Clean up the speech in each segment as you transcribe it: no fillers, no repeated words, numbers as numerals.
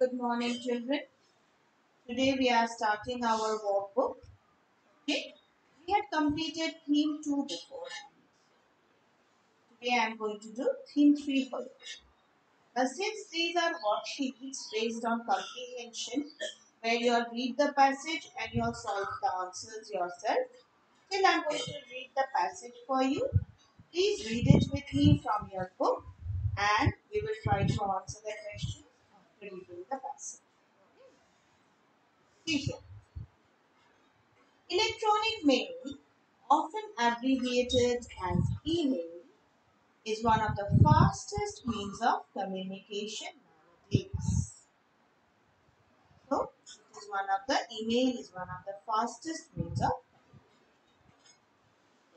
Good morning, children. Today we are starting our workbook. Okay? We had completed theme 2 before. Today I am going to do theme 3 for you. Now, since these are worksheets based on comprehension, where you all read the passage and you all solve the answers yourself, then I am going to read the passage for you. Please read it with me from your book and we will try to answer the questions after reading the passage. See here. Electronic mail, often abbreviated as email, is one of the fastest means of communication nowadays. So, email is one of the fastest means of.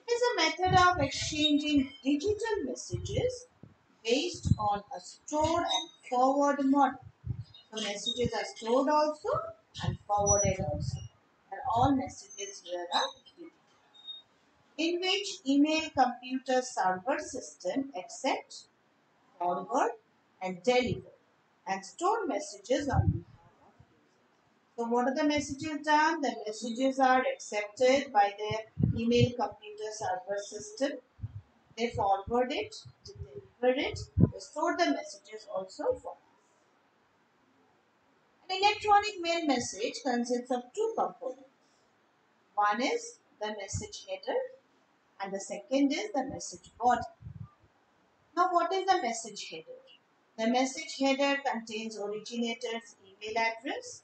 It is a method of exchanging digital messages based on a store and forward model. So, messages are stored also and forwarded also. And all messages here are digital, in which email computer server system accepts, forward and deliver and store messages on behalf of users. So what are the messages done? The messages are accepted by their email computer server system. They forward it, they deliver it, they store the messages also for us. An electronic mail message consists of two components. One is the message header and the second is the message body. Now, what is the message header? The message header contains originator's email address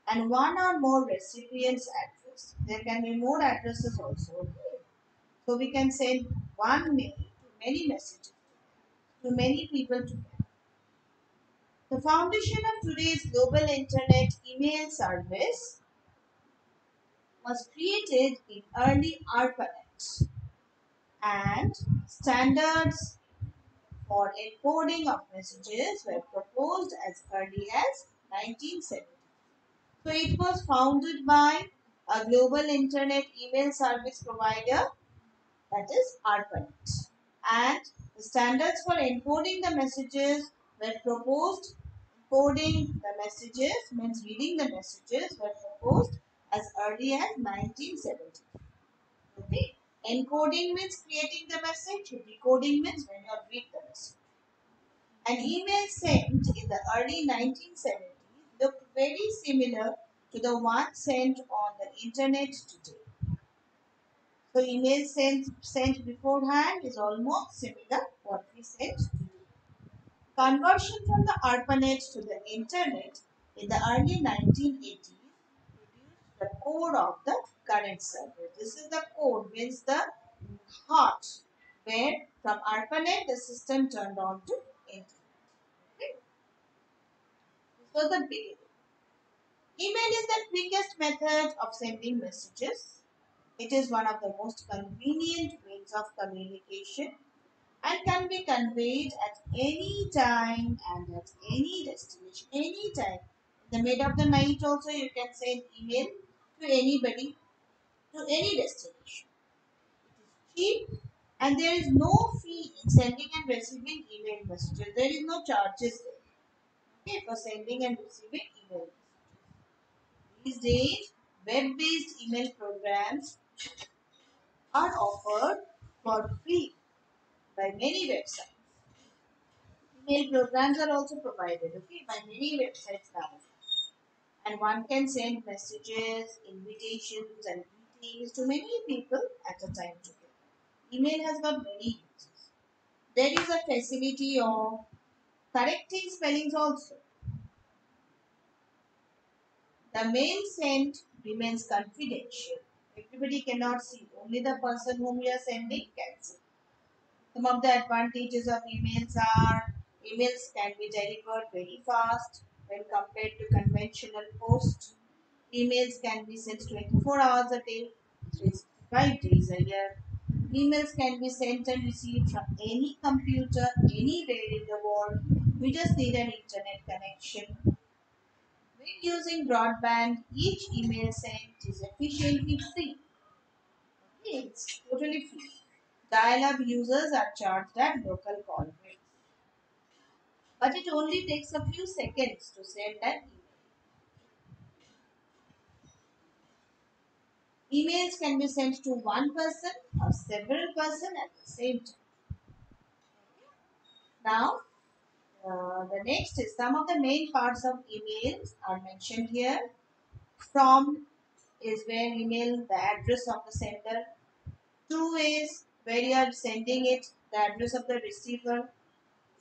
and one or more recipient's address. There can be more addresses also. Okay? So, we can send one mail to many messages to many people together. The foundation of today's global internet email service was created in early ARPANET, and standards for encoding of messages were proposed as early as 1970. So it was founded by a global internet email service provider, that is ARPANET. And the standards for encoding the messages were proposed. Encoding the messages means reading the messages were proposed as early as 1970. Okay. Encoding means creating the message. Decoding means when you read the message. An email sent in the early 1970s looked very similar to the one sent on the internet today. So email sent beforehand is almost similar what we sent today. Conversion from the ARPANET to the internet in the early 1980s produced the core of the current server. This is the core, means the heart, where from ARPANET the system turned on to internet. Okay? So the beginning. Email is the quickest method of sending messages. It is one of the most convenient means of communication and can be conveyed at any time and at any destination. Any time. In the mid of the night also you can send email to anybody, to any destination. It is cheap and there is no fee in sending and receiving email messages. There is no charges there, okay, for sending and receiving email messages. These days, web-based email programs are offered for free by many websites. Email programs are also provided, okay, by many websites now. And one can send messages, invitations, and greetings to many people at a time together. Email has got many uses. There is a facility of correcting spellings also. The mail sent remains confidential. Everybody cannot see. Only the person whom you are sending can see. Some of the advantages of emails are emails can be delivered very fast when compared to conventional post. Emails can be sent 24 hours a day, 365 days a year. Emails can be sent and received from any computer anywhere in the world. We just need an internet connection. When using broadband, each email sent is efficiently free. Okay, it's totally free. Dial-up users are charged at local call rates. but it only takes a few seconds to send an email. Emails can be sent to one person or several persons at the same time. Now, the next is some of the main parts of emails are mentioned here. From is where email, the address of the sender. To is where you are sending it, the address of the receiver.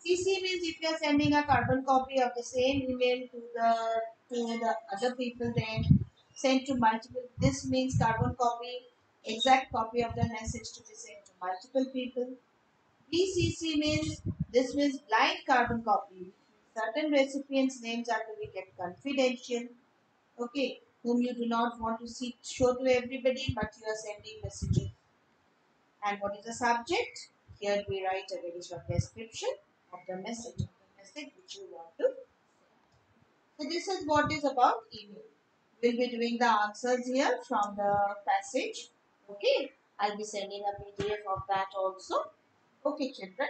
CC means if you are sending a carbon copy of the same email to the other people, then sent to multiple. This means carbon copy, exact copy of the message to be sent to multiple people. BCC means this means blind carbon copy. Certain recipients' names are to be kept confidential. Okay, whom you do not want to see show to everybody, but you are sending messages. And what is the subject? Here we write a very short description of the message which you want to. So this is what is about email. We'll be doing the answers here from the passage. Okay, I'll be sending a PDF of that also. Okay, children.